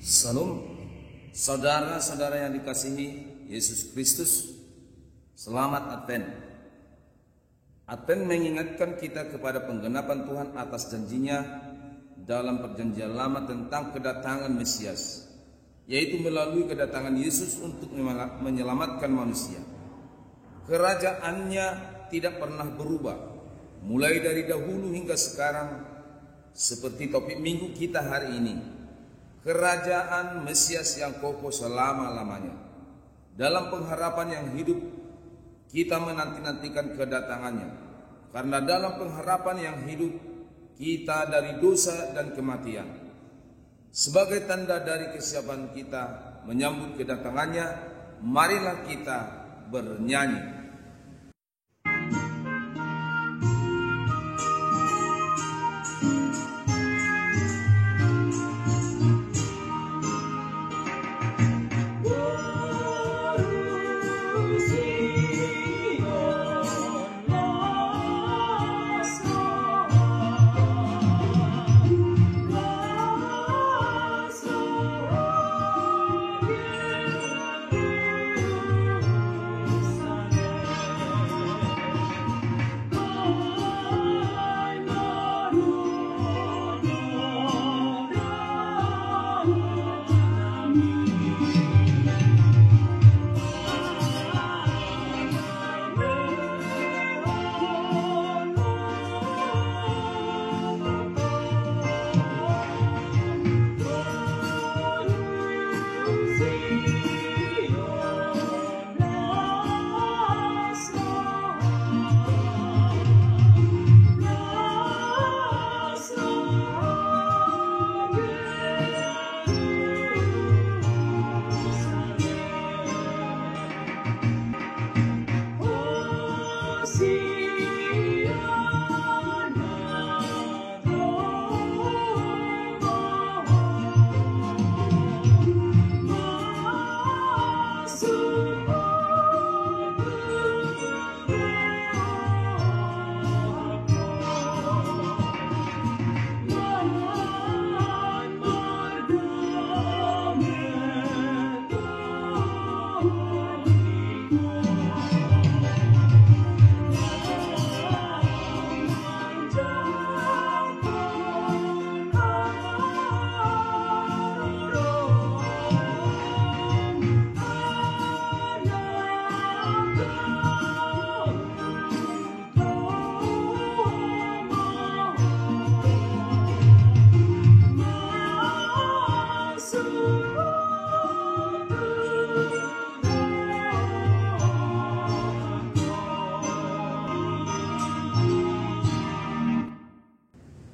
Salam, saudara-saudara yang dikasihi Yesus Kristus. Selamat Advent. Advent mengingatkan kita kepada penggenapan Tuhan atas janjinya dalam perjanjian lama tentang kedatangan Mesias, yaitu melalui kedatangan Yesus untuk menyelamatkan manusia. Kerajaannya tidak pernah berubah, mulai dari dahulu hingga sekarang, seperti topik minggu kita hari ini. Kerajaan Mesias yang kokoh selama-lamanya. Dalam pengharapan yang hidup, kita menanti-nantikan kedatangannya. Karena dalam pengharapan yang hidup, kita dari dosa dan kematian. Sebagai tanda dari kesiapan kita menyambut kedatangannya, marilah kita bernyanyi.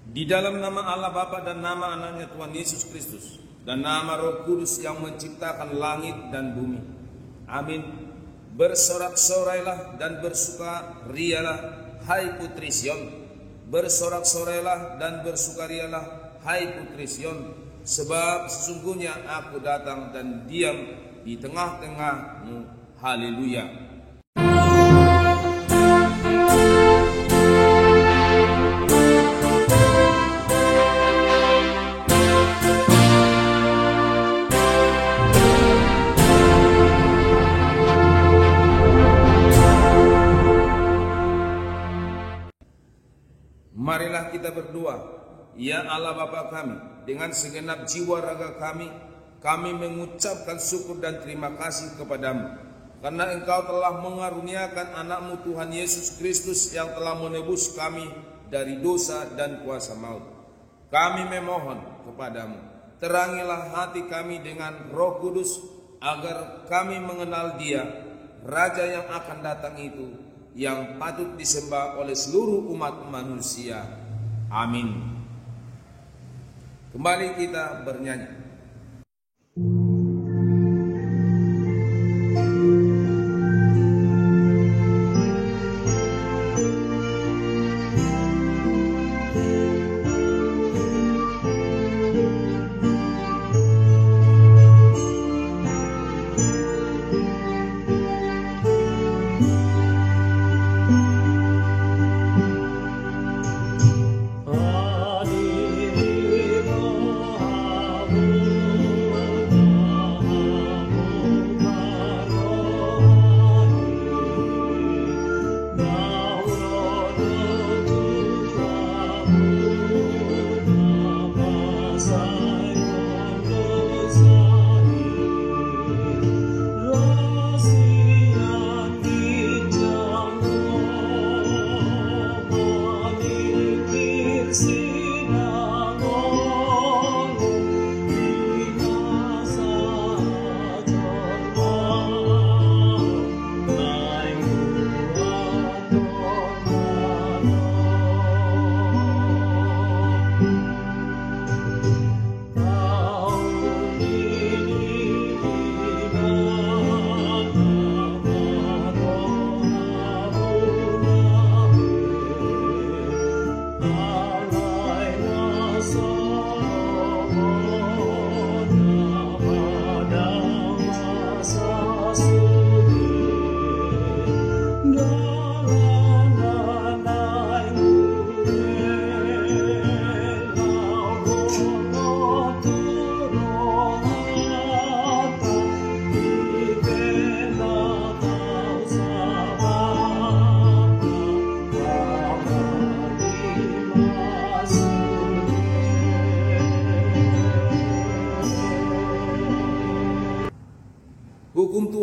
Di dalam nama Allah Bapa dan nama anaknya Tuhan Yesus Kristus dan nama Roh Kudus yang menciptakan langit dan bumi. Amin. Bersorak-sorailah dan bersukarialah, hai putri Sion. Bersorak-sorailah dan bersukarialah, hai putri Sion. Sebab sesungguhnya aku datang dan diam di tengah-tengahmu. Haleluya. Marilah kita berdoa. Ya Allah Bapa kami, dengan segenap jiwa raga kami mengucapkan syukur dan terima kasih kepadamu, karena Engkau telah mengaruniakan anakmu Tuhan Yesus Kristus yang telah menebus kami dari dosa dan kuasa maut. Kami memohon kepadamu, terangilah hati kami dengan Roh Kudus, agar kami mengenal Dia, Raja yang akan datang itu, yang patut disembah oleh seluruh umat manusia. Amin. Kembali kita bernyanyi. Adirimu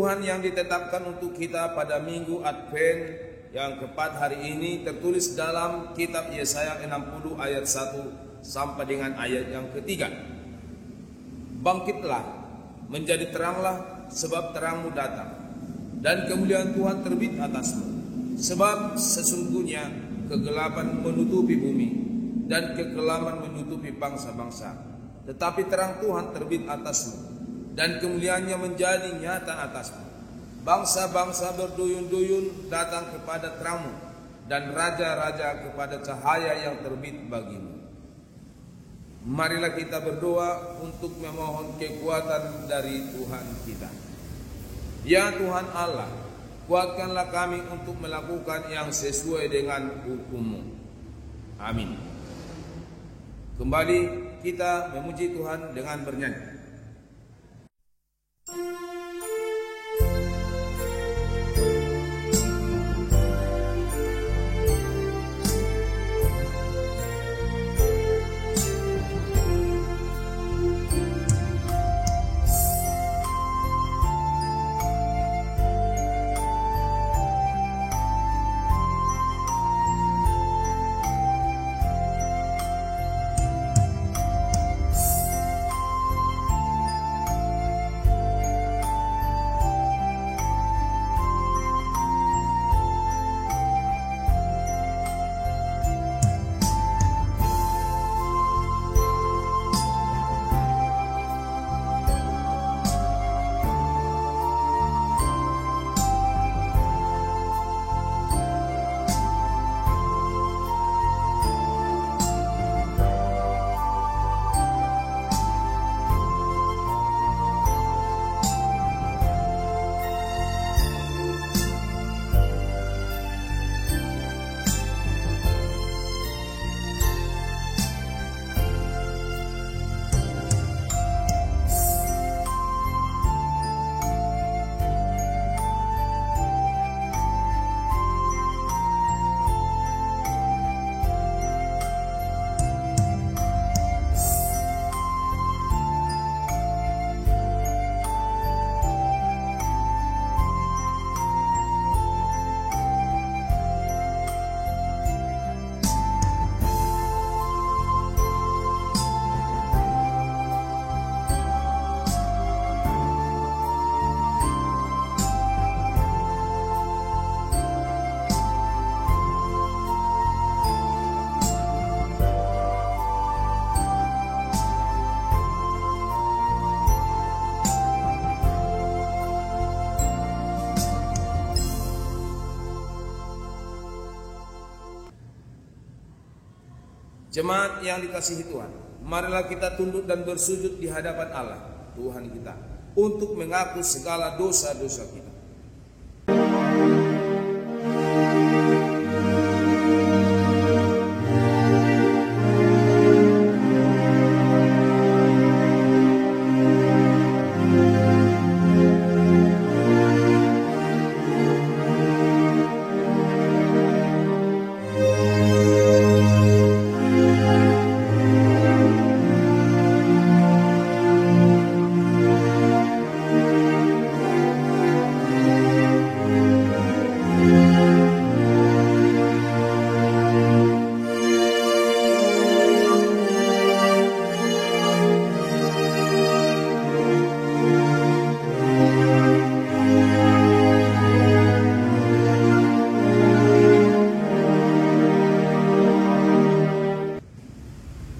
Tuhan yang ditetapkan untuk kita pada minggu Advent yang keempat hari ini tertulis dalam kitab Yesaya 60 ayat 1 sampai dengan ayat yang ketiga. Bangkitlah, menjadi teranglah, sebab terangmu datang, dan kemuliaan Tuhan terbit atasmu. Sebab sesungguhnya kegelapan menutupi bumi, dan kekelaman menutupi bangsa-bangsa. Tetapi terang Tuhan terbit atasmu, dan kemuliaannya menjadi nyata atasmu. Bangsa-bangsa berduyun-duyun datang kepada terangmu, dan raja-raja kepada cahaya yang terbit bagimu. Marilah kita berdoa untuk memohon kekuatan dari Tuhan kita. Ya Tuhan Allah, kuatkanlah kami untuk melakukan yang sesuai dengan hukum-Mu. Amin. Kembali kita memuji Tuhan dengan bernyanyi. Jemaat yang dikasihi Tuhan, marilah kita tunduk dan bersujud di hadapan Allah, Tuhan kita, untuk mengaku segala dosa-dosa kita.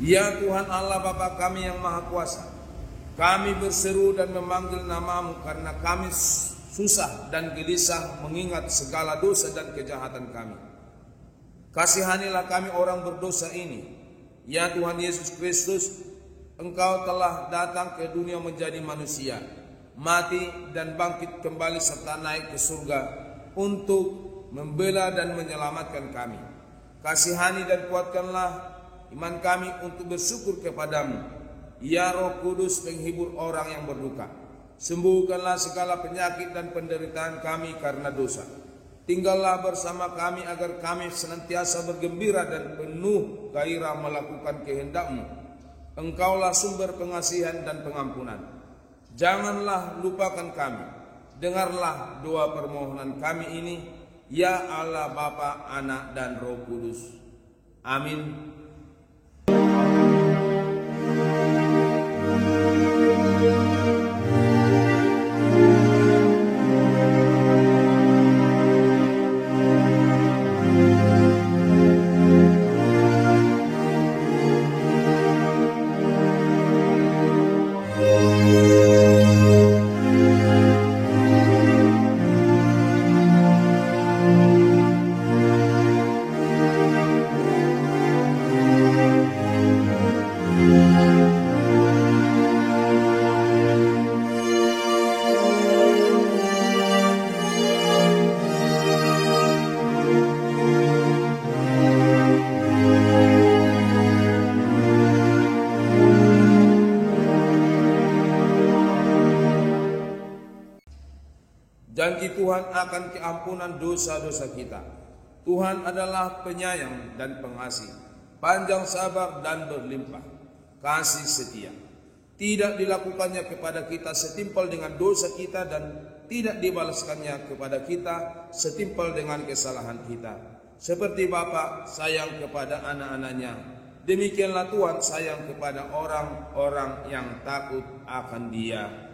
Ya Tuhan Allah Bapa kami yang Maha Kuasa, kami berseru dan memanggil nama-Mu karena kami susah dan gelisah mengingat segala dosa dan kejahatan kami. Kasihanilah kami orang berdosa ini. Ya Tuhan Yesus Kristus, Engkau telah datang ke dunia menjadi manusia, mati dan bangkit kembali serta naik ke surga untuk membela dan menyelamatkan kami. Kasihani dan kuatkanlah iman kami untuk bersyukur kepadamu. Ya Roh Kudus, penghibur orang yang berduka, sembuhkanlah segala penyakit dan penderitaan kami karena dosa. Tinggallah bersama kami agar kami senantiasa bergembira dan penuh gairah melakukan kehendak-Mu. Engkaulah sumber pengasihan dan pengampunan. Janganlah lupakan kami, dengarlah doa permohonan kami ini, ya Allah Bapa, Anak, dan Roh Kudus. Amin. Janji Tuhan akan keampunan dosa-dosa kita. Tuhan adalah penyayang dan pengasih, panjang sabar dan berlimpah kasih setia. Tidak dilakukannya kepada kita setimpal dengan dosa kita, dan tidak dibalaskannya kepada kita setimpal dengan kesalahan kita. Seperti Bapa sayang kepada anak-anaknya, demikianlah Tuhan sayang kepada orang-orang yang takut akan Dia.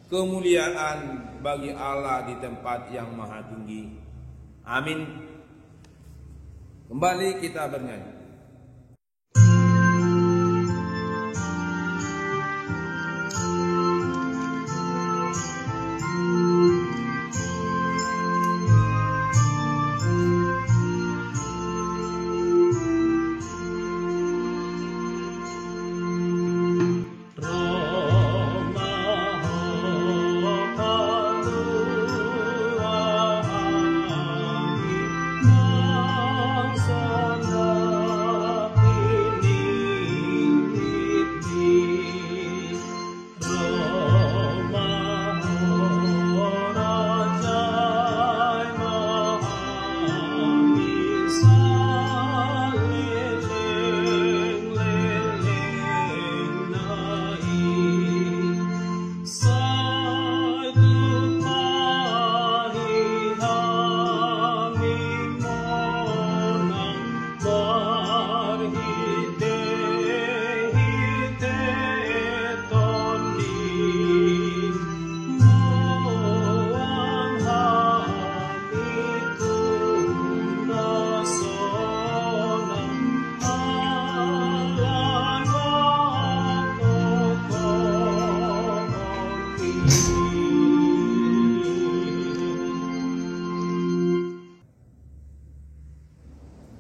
Kemuliaan bagi Allah di tempat yang maha tinggi. Amin. Kembali kita bernyanyi.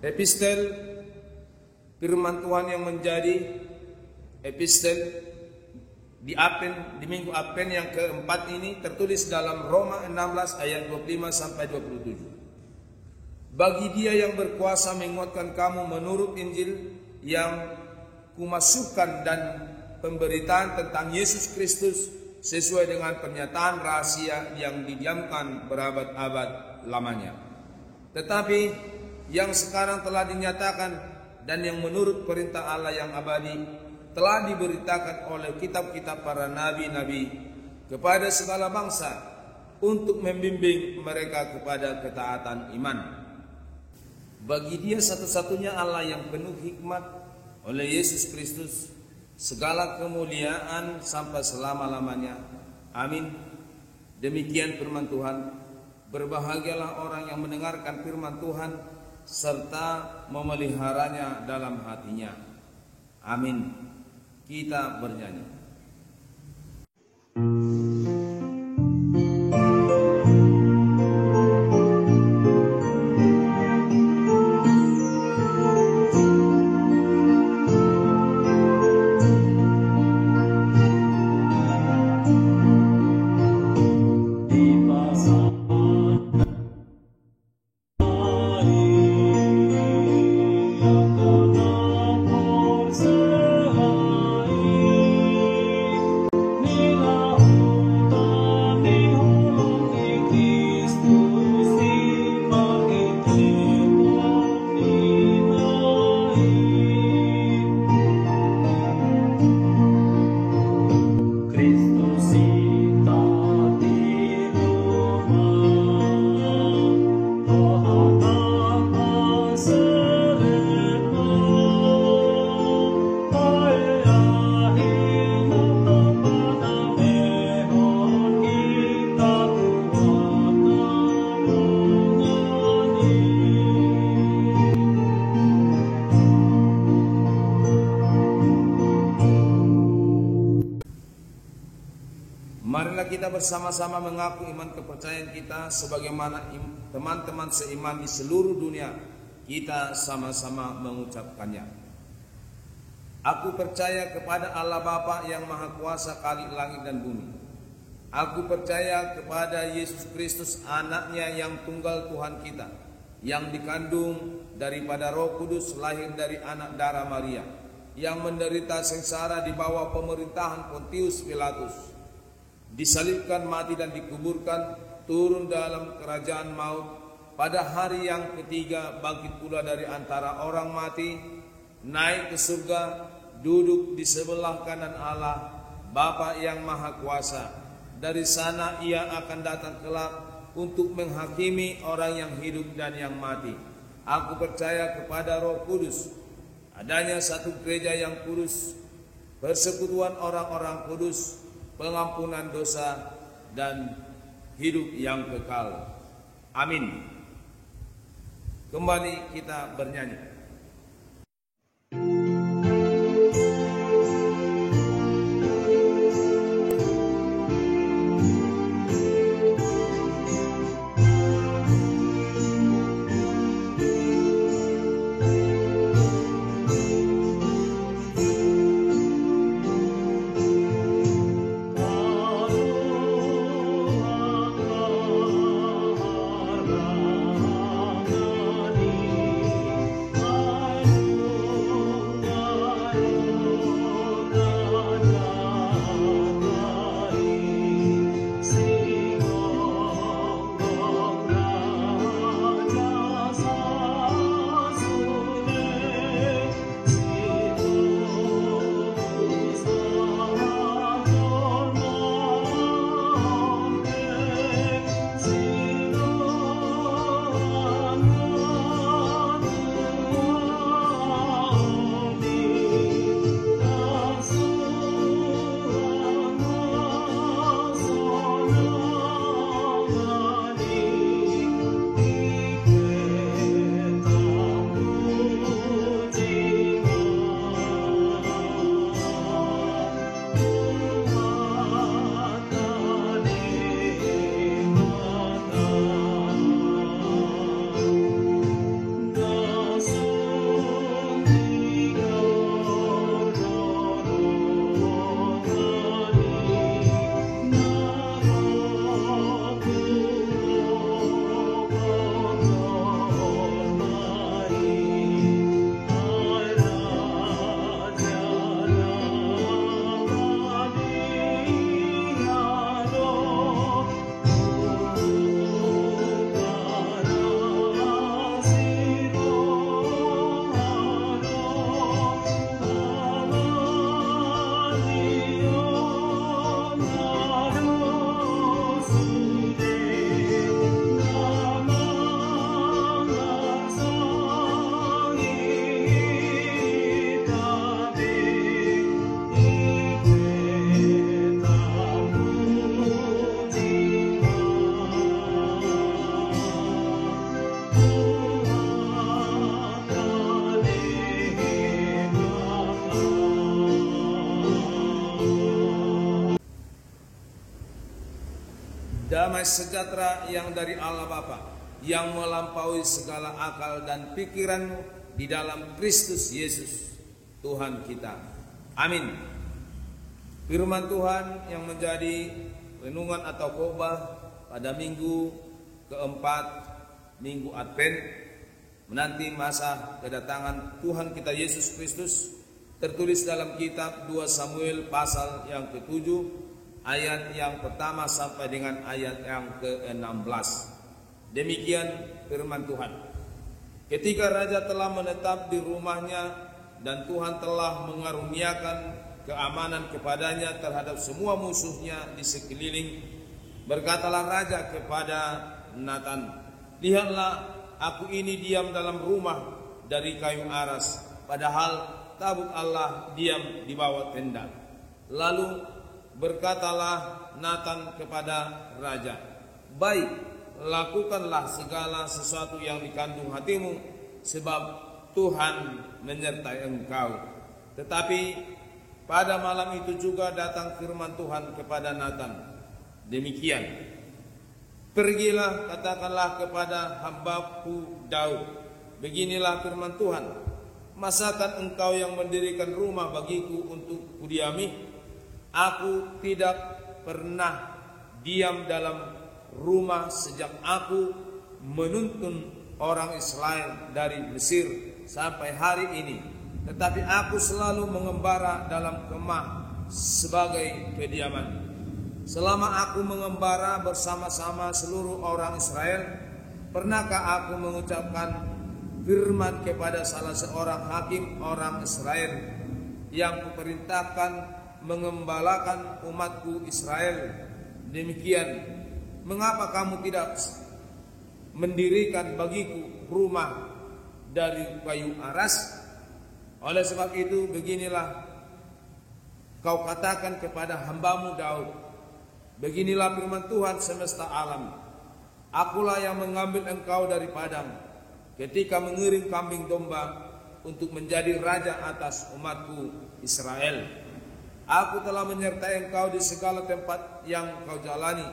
Epistel firman Tuhan yang menjadi epistel di minggu Advent yang keempat ini tertulis dalam Roma 16 ayat 25 sampai 27. Bagi Dia yang berkuasa menguatkan kamu menurut Injil yang kumasukkan dan pemberitaan tentang Yesus Kristus sesuai dengan pernyataan rahasia yang didiamkan berabad-abad lamanya, tetapi yang sekarang telah dinyatakan dan yang menurut perintah Allah yang abadi telah diberitakan oleh kitab-kitab para nabi-nabi kepada segala bangsa untuk membimbing mereka kepada ketaatan iman. Bagi Dia satu-satunya Allah yang penuh hikmat oleh Yesus Kristus segala kemuliaan sampai selama-lamanya. Amin. Demikian firman Tuhan. Berbahagialah orang yang mendengarkan firman Tuhan serta memeliharanya dalam hatinya. Amin. Kita bernyanyi. Marilah kita bersama-sama mengaku iman kepercayaan kita sebagaimana teman-teman seiman di seluruh dunia kita sama-sama mengucapkannya. Aku percaya kepada Allah Bapa yang Maha Kuasa Khalik langit dan bumi. Aku percaya kepada Yesus Kristus, anaknya yang tunggal Tuhan kita, yang dikandung daripada Roh Kudus, lahir dari anak darah Maria, yang menderita sengsara di bawah pemerintahan Pontius Pilatus, disalibkan, mati dan dikuburkan, turun dalam kerajaan maut, pada hari yang ketiga bangkit pula dari antara orang mati, naik ke surga, duduk di sebelah kanan Allah Bapa yang Maha Kuasa. Dari sana ia akan datang kelak untuk menghakimi orang yang hidup dan yang mati. Aku percaya kepada Roh Kudus, adanya satu gereja yang kudus, persekutuan orang-orang kudus, pengampunan dosa dan hidup yang kekal. Amin. Kembali kita bernyanyi. Damai sejahtera yang dari Allah Bapa, yang melampaui segala akal dan pikiranmu, di dalam Kristus Yesus Tuhan kita. Amin. Firman Tuhan yang menjadi renungan atau khotbah pada minggu keempat, minggu Advent, menanti masa kedatangan Tuhan kita Yesus Kristus, tertulis dalam kitab 2 Samuel pasal yang ke-7, ayat yang pertama sampai dengan ayat yang ke-16. Demikian firman Tuhan. Ketika raja telah menetap di rumahnya dan Tuhan telah mengaruniakan keamanan kepadanya terhadap semua musuhnya di sekeliling, berkatalah raja kepada Natan, "Lihatlah, aku ini diam dalam rumah dari kayu aras, padahal tabut Allah diam di bawah tenda." Lalu berkatalah Natan kepada raja, "Baik, lakukanlah segala sesuatu yang dikandung hatimu, sebab Tuhan menyertai engkau." Tetapi pada malam itu juga datang firman Tuhan kepada Natan, demikian, pergilah katakanlah kepada hambaku Daud, beginilah firman Tuhan, masakan engkau yang mendirikan rumah bagiku untuk kudiami? Aku tidak pernah diam dalam rumah sejak aku menuntun orang Israel dari Mesir sampai hari ini, tetapi aku selalu mengembara dalam kemah sebagai kediaman. Selama aku mengembara bersama-sama seluruh orang Israel, pernahkah aku mengucapkan firman kepada salah seorang hakim orang Israel yang kuperintahkan mengembalakan umatku Israel, demikian, mengapa kamu tidak mendirikan bagiku rumah dari kayu aras? Oleh sebab itu beginilah kau katakan kepada hambamu Daud, beginilah firman Tuhan semesta alam, akulah yang mengambil engkau dari padang ketika mengiring kambing domba untuk menjadi raja atas umatku Israel. Aku telah menyertai engkau di segala tempat yang kau jalani,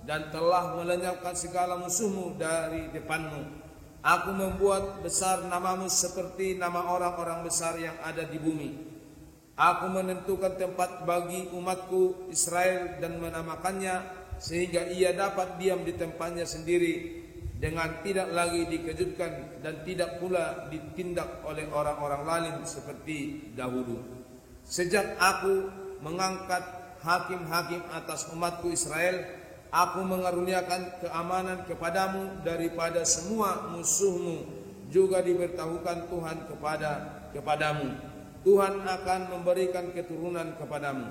dan telah melenyapkan segala musuhmu dari depanmu. Aku membuat besar namamu seperti nama orang-orang besar yang ada di bumi. Aku menentukan tempat bagi umatku Israel dan menamakannya, sehingga ia dapat diam di tempatnya sendiri, dengan tidak lagi dikejutkan dan tidak pula ditindak oleh orang-orang lain seperti dahulu. Sejak aku mengangkat hakim-hakim atas umatku Israel, aku mengaruniakan keamanan kepadamu daripada semua musuhmu. Juga diberitahukan Tuhan kepadamu, Tuhan akan memberikan keturunan kepadamu.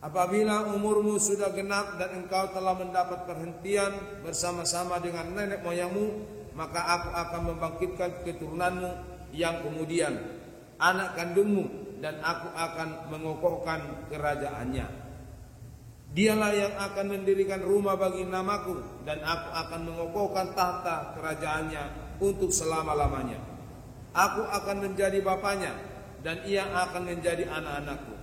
Apabila umurmu sudah genap dan engkau telah mendapat perhentian bersama-sama dengan nenek moyangmu, maka aku akan membangkitkan keturunanmu yang kemudian, anak kandungmu, dan aku akan mengokohkan kerajaannya. Dialah yang akan mendirikan rumah bagi namaku, dan aku akan mengokohkan tahta kerajaannya untuk selama-lamanya. Aku akan menjadi bapanya, dan ia akan menjadi anak-anakku.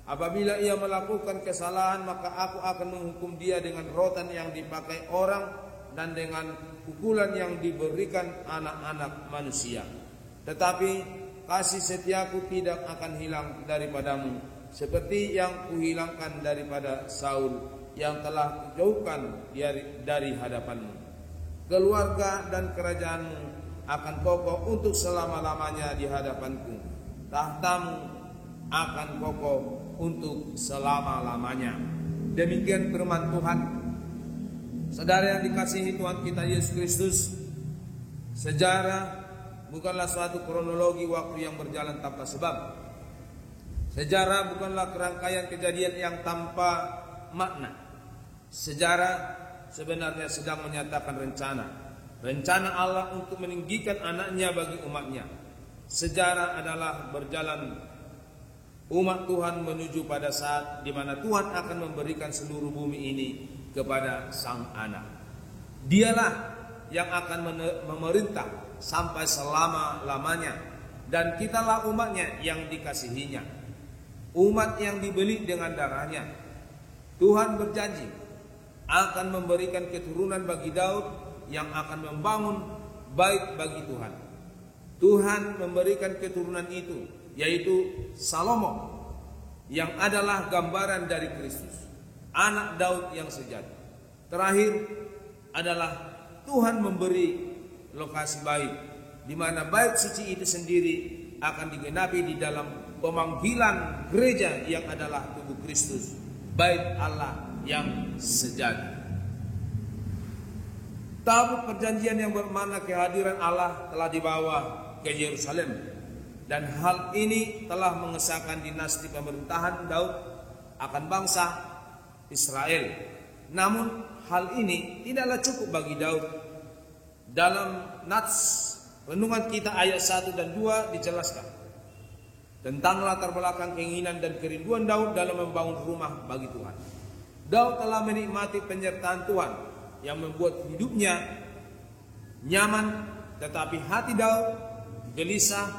Apabila ia melakukan kesalahan, maka aku akan menghukum dia dengan rotan yang dipakai orang dan dengan pukulan yang diberikan anak-anak manusia. Tetapi kasih setiaku tidak akan hilang daripadamu, seperti yang kuhilangkan daripada Saul yang telah kujauhkan dari hadapanmu. Keluarga dan kerajaanmu akan kokoh untuk selama-lamanya di hadapanku. Tahtamu akan kokoh untuk selama-lamanya. Demikian firman Tuhan. Saudara yang dikasihi Tuhan kita Yesus Kristus, sejarah bukanlah suatu kronologi waktu yang berjalan tanpa sebab. Sejarah bukanlah kerangkaian kejadian yang tanpa makna. Sejarah sebenarnya sedang menyatakan rencana Allah untuk meninggikan anaknya bagi umatnya. Sejarah adalah berjalan umat Tuhan menuju pada saat di mana Tuhan akan memberikan seluruh bumi ini kepada Sang Anak. Dialah yang akan memerintah sampai selama-lamanya, dan kitalah umatnya yang dikasihinya, umat yang dibeli dengan darahnya. Tuhan berjanji akan memberikan keturunan bagi Daud yang akan membangun bait bagi Tuhan. Tuhan memberikan keturunan itu, yaitu Salomo, yang adalah gambaran dari Kristus, anak Daud yang sejati. Terakhir adalah Tuhan memberi lokasi bait, di mana bait suci itu sendiri akan digenapi di dalam pemanggilan gereja yang adalah tubuh Kristus, bait Allah yang sejati. Tabut perjanjian yang bermakna kehadiran Allah telah dibawa ke Yerusalem, dan hal ini telah mengesahkan dinasti pemerintahan Daud akan bangsa Israel. Namun hal ini tidaklah cukup bagi Daud. Dalam nats renungan kita ayat 1 dan 2 dijelaskan tentang latar belakang keinginan dan kerinduan Daud dalam membangun rumah bagi Tuhan. Daud telah menikmati penyertaan Tuhan yang membuat hidupnya nyaman, tetapi hati Daud gelisah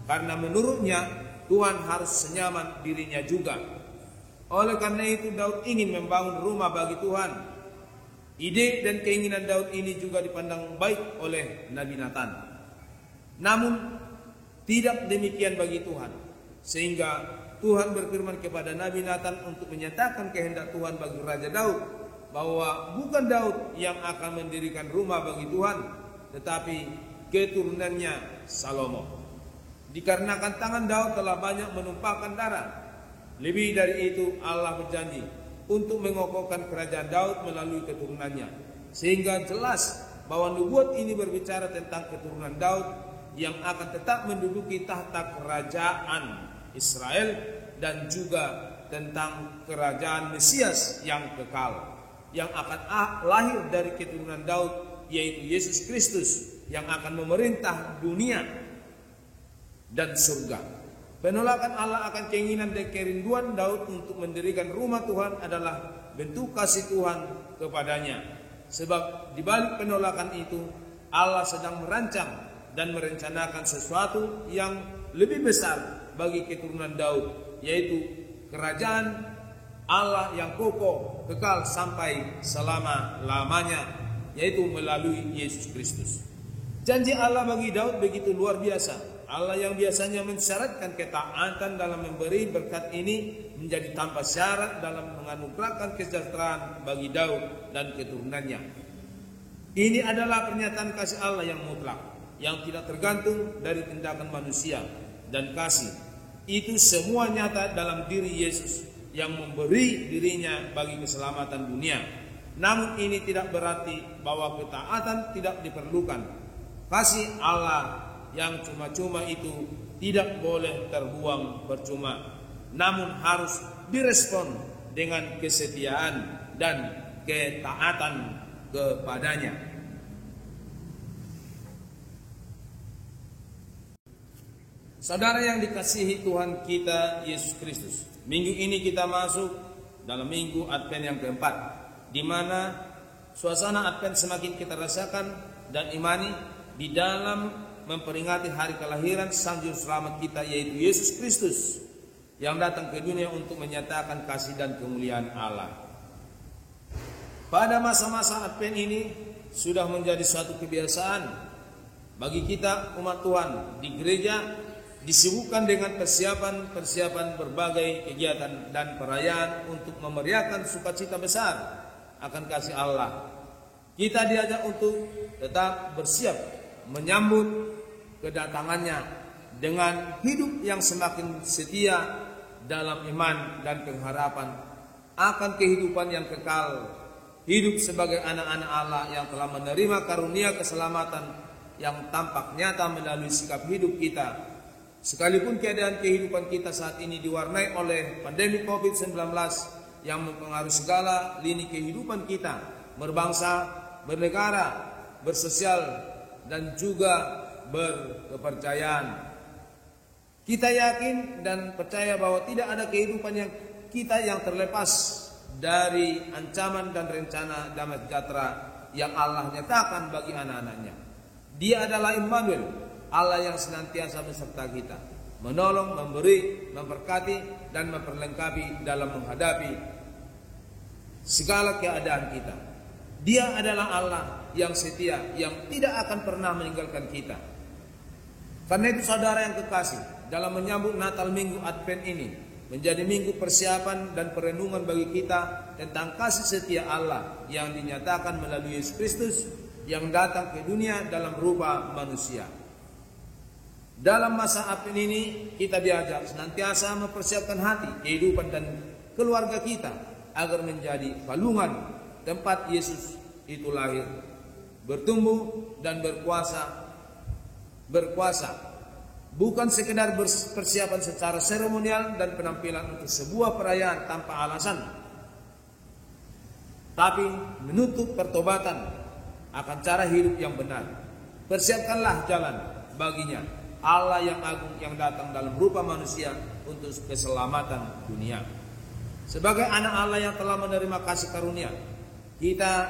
karena menurutnya Tuhan harus senyaman dirinya juga. Oleh karena itu Daud ingin membangun rumah bagi Tuhan. Ide dan keinginan Daud ini juga dipandang baik oleh Nabi Nathan. Namun tidak demikian bagi Tuhan, sehingga Tuhan berfirman kepada Nabi Nathan untuk menyatakan kehendak Tuhan bagi Raja Daud, bahwa bukan Daud yang akan mendirikan rumah bagi Tuhan, tetapi keturunannya Salomo. Dikarenakan tangan Daud telah banyak menumpahkan darah. Lebih dari itu, Allah berjanji untuk mengokohkan kerajaan Daud melalui keturunannya, sehingga jelas bahwa nubuat ini berbicara tentang keturunan Daud yang akan tetap menduduki tahta kerajaan Israel, dan juga tentang kerajaan Mesias yang kekal yang akan lahir dari keturunan Daud, yaitu Yesus Kristus yang akan memerintah dunia dan surga. Penolakan Allah akan keinginan dan kerinduan Daud untuk mendirikan rumah Tuhan adalah bentuk kasih Tuhan kepadanya. Sebab di balik penolakan itu, Allah sedang merancang dan merencanakan sesuatu yang lebih besar bagi keturunan Daud, yaitu kerajaan Allah yang kokoh kekal sampai selama-lamanya, yaitu melalui Yesus Kristus. Janji Allah bagi Daud begitu luar biasa. Allah yang biasanya mensyaratkan ketaatan dalam memberi berkat ini menjadi tanpa syarat dalam menganugerahkan kesejahteraan bagi Daud dan keturunannya. Ini adalah pernyataan kasih Allah yang mutlak, yang tidak tergantung dari tindakan manusia, dan kasih itu semua nyata dalam diri Yesus yang memberi dirinya bagi keselamatan dunia. Namun ini tidak berarti bahwa ketaatan tidak diperlukan. Kasih Allah yang cuma-cuma itu tidak boleh terbuang percuma, namun harus direspon dengan kesetiaan dan ketaatan kepadanya. Saudara yang dikasihi Tuhan kita Yesus Kristus, minggu ini kita masuk dalam minggu Advent yang keempat, di mana suasana Advent semakin kita rasakan dan imani di dalam memperingati hari kelahiran Sang Juru Selamat kita, yaitu Yesus Kristus, yang datang ke dunia untuk menyatakan kasih dan kemuliaan Allah. Pada masa-masa Advent ini sudah menjadi suatu kebiasaan bagi kita umat Tuhan di gereja, disibukkan dengan persiapan berbagai kegiatan dan perayaan untuk memeriahkan sukacita besar akan kasih Allah. Kita diajak untuk tetap bersiap menyambut kedatangannya dengan hidup yang semakin setia dalam iman dan pengharapan akan kehidupan yang kekal, hidup sebagai anak-anak Allah yang telah menerima karunia keselamatan yang tampak nyata melalui sikap hidup kita. Sekalipun keadaan kehidupan kita saat ini diwarnai oleh pandemi COVID-19 yang mempengaruhi segala lini kehidupan kita, berbangsa, bernegara, bersosial, dan juga berkepercayaan. Kita yakin dan percaya bahwa tidak ada kehidupan yang terlepas dari ancaman dan rencana damai sejahtera yang Allah nyatakan bagi anak-anaknya. Dia adalah Immanuel, Allah yang senantiasa beserta kita, menolong, memberi, memberkati, dan memperlengkapi dalam menghadapi segala keadaan kita. Dia adalah Allah yang setia, yang tidak akan pernah meninggalkan kita. Karena itu saudara yang kekasih, dalam menyambut Natal minggu Advent ini menjadi minggu persiapan dan perenungan bagi kita tentang kasih setia Allah yang dinyatakan melalui Yesus Kristus yang datang ke dunia dalam rupa manusia. Dalam masa Advent ini kita diajak senantiasa mempersiapkan hati, kehidupan, dan keluarga kita agar menjadi palungan tempat Yesus itu lahir, bertumbuh dan berkuasa. Bukan sekedar persiapan secara seremonial dan penampilan untuk sebuah perayaan tanpa alasan, tapi menuntut pertobatan akan cara hidup yang benar. Persiapkanlah jalan baginya, Allah yang agung yang datang dalam rupa manusia untuk keselamatan dunia. Sebagai anak Allah yang telah menerima kasih karunia, kita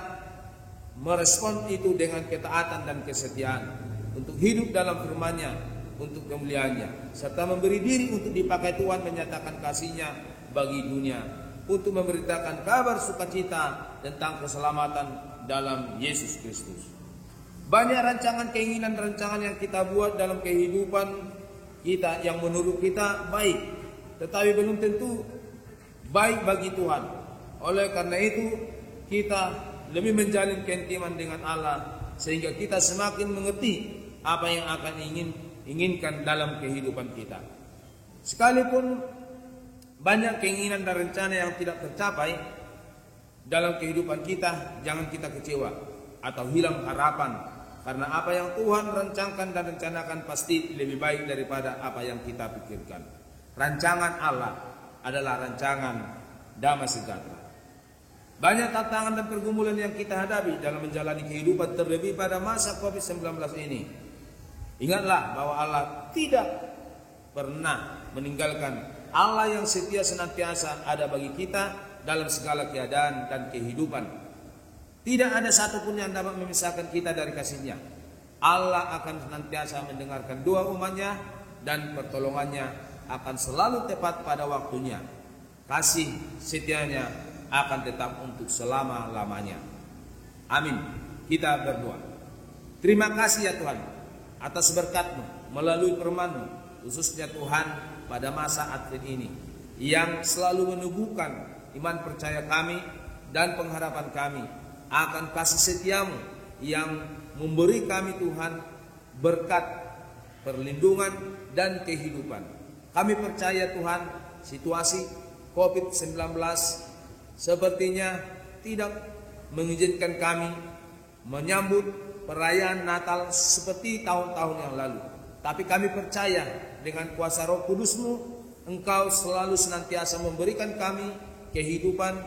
merespon itu dengan ketaatan dan kesetiaan untuk hidup dalam firman-Nya, untuk kemuliaan-Nya, serta memberi diri untuk dipakai Tuhan menyatakan kasih-Nya bagi dunia untuk memberitakan kabar sukacita tentang keselamatan dalam Yesus Kristus. Banyak rancangan, keinginan, rancangan yang kita buat dalam kehidupan kita yang menurut kita baik, tetapi belum tentu baik bagi Tuhan. Oleh karena itu, kita lebih menjalin keintiman dengan Allah sehingga kita semakin mengerti apa yang akan inginkan dalam kehidupan kita. Sekalipun banyak keinginan dan rencana yang tidak tercapai dalam kehidupan kita, jangan kita kecewa atau hilang harapan. Karena apa yang Tuhan rancangkan dan rencanakan pasti lebih baik daripada apa yang kita pikirkan. Rancangan Allah adalah rancangan damai sejahtera. Banyak tantangan dan pergumulan yang kita hadapi dalam menjalani kehidupan, terlebih pada masa COVID-19 ini. Ingatlah bahwa Allah tidak pernah meninggalkan. Allah yang setia senantiasa ada bagi kita dalam segala keadaan dan kehidupan. Tidak ada satupun yang dapat memisahkan kita dari kasih-Nya. Allah akan senantiasa mendengarkan doa umat-Nya dan pertolongannya akan selalu tepat pada waktunya. Kasih setianya akan tetap untuk selama-lamanya. Amin. Kita berdoa. Terima kasih ya Tuhan atas berkat-Mu melalui firman-Mu, khususnya Tuhan pada masa Advent ini yang selalu meneguhkan iman percaya kami dan pengharapan kami akan kasih setiamu yang memberi kami Tuhan berkat, perlindungan dan kehidupan. Kami percaya Tuhan situasi COVID-19 sepertinya tidak mengizinkan kami menyambut perayaan Natal seperti tahun-tahun yang lalu. Tapi kami percaya dengan kuasa Roh Kudus-Mu, Engkau selalu senantiasa memberikan kami kehidupan,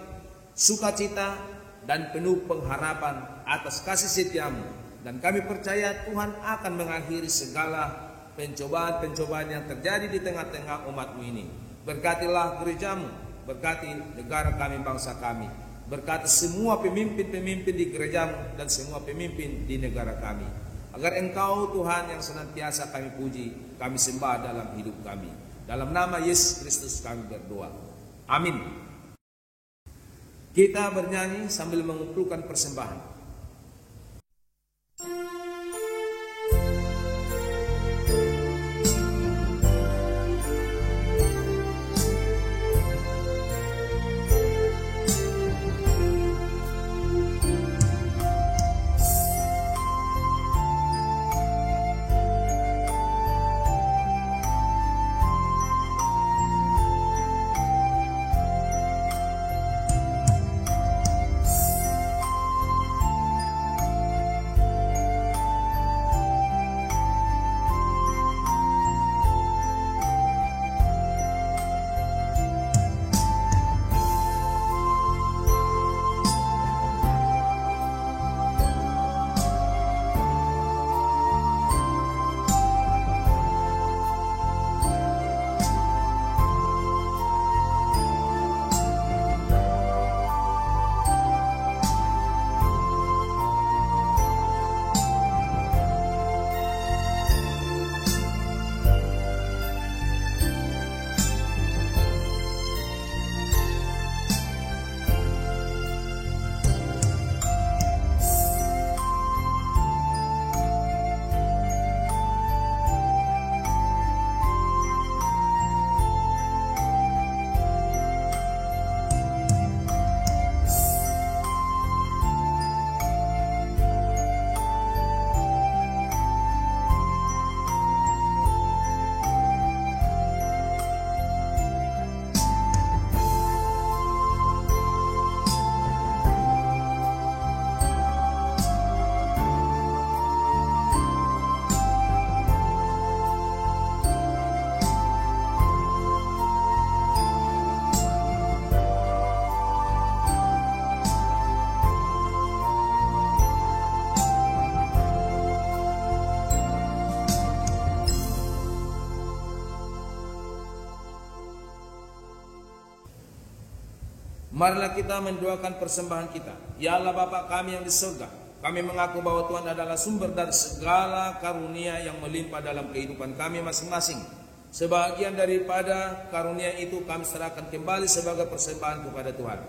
sukacita, dan penuh pengharapan atas kasih setia-Mu. Dan kami percaya Tuhan akan mengakhiri segala pencobaan-pencobaan yang terjadi di tengah-tengah umat-Mu ini. Berkatilah gereja-Mu, berkati negara kami, bangsa kami, berkati semua pemimpin-pemimpin di gereja-Mu dan semua pemimpin di negara kami. Agar Engkau Tuhan yang senantiasa kami puji, kami sembah dalam hidup kami. Dalam nama Yesus Kristus kami berdoa. Amin. Kita bernyanyi sambil mengumpulkan persembahan. Marilah kita mendoakan persembahan kita. Ya Allah Bapa kami yang di surga, kami mengaku bahwa Tuhan adalah sumber dari segala karunia yang melimpah dalam kehidupan kami masing-masing. Sebagian daripada karunia itu kami serahkan kembali sebagai persembahan kepada Tuhan.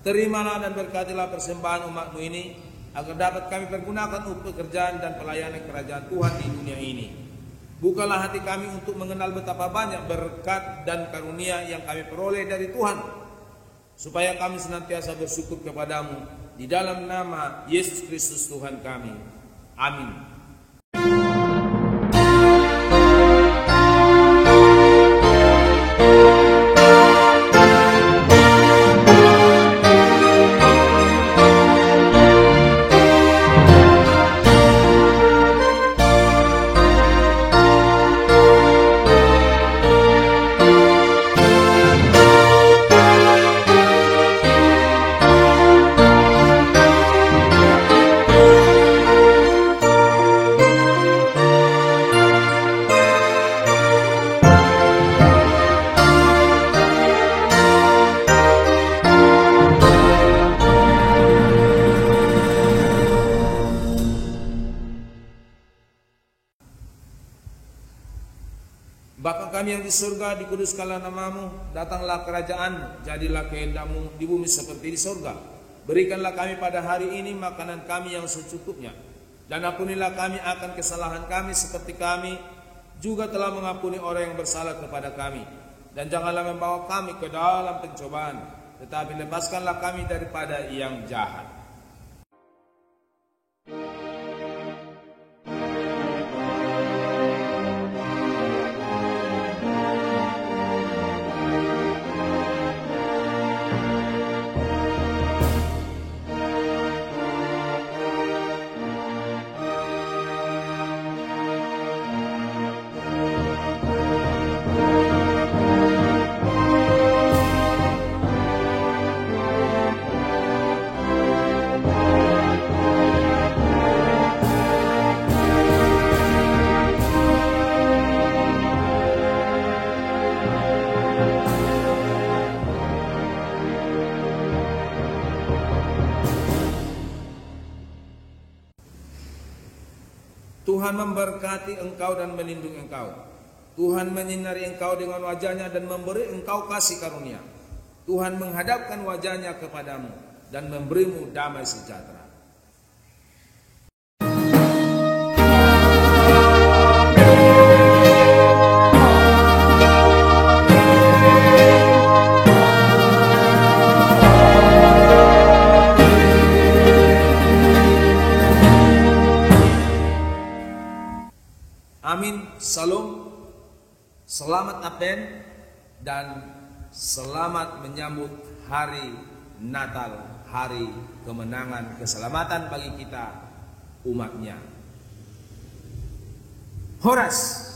Terimalah dan berkatilah persembahan umat-Mu ini, agar dapat kami pergunakan untuk pekerjaan dan pelayanan kerajaan Tuhan di dunia ini. Bukalah hati kami untuk mengenal betapa banyak berkat dan karunia yang kami peroleh dari Tuhan, supaya kami senantiasa bersyukur kepadamu di dalam nama Yesus Kristus Tuhan kami. Amin. Bapa kami yang di surga, dikuduskanlah namamu, datanglah kerajaan, jadilah kehendak-Mu di bumi seperti di surga. Berikanlah kami pada hari ini makanan kami yang secukupnya, dan ampunilah kami akan kesalahan kami seperti kami juga telah mengampuni orang yang bersalah kepada kami. Dan janganlah membawa kami ke dalam pencobaan, tetapi lepaskanlah kami daripada yang jahat. Tuhan memberkati engkau dan melindungi engkau. Tuhan menyinari engkau dengan wajah-Nya dan memberi engkau kasih karunia. Tuhan menghadapkan wajah-Nya kepadamu dan memberimu damai sejahtera. Amin. Salam. Selamat Advent dan selamat menyambut hari Natal, hari kemenangan, keselamatan bagi kita umat-Nya. Horas.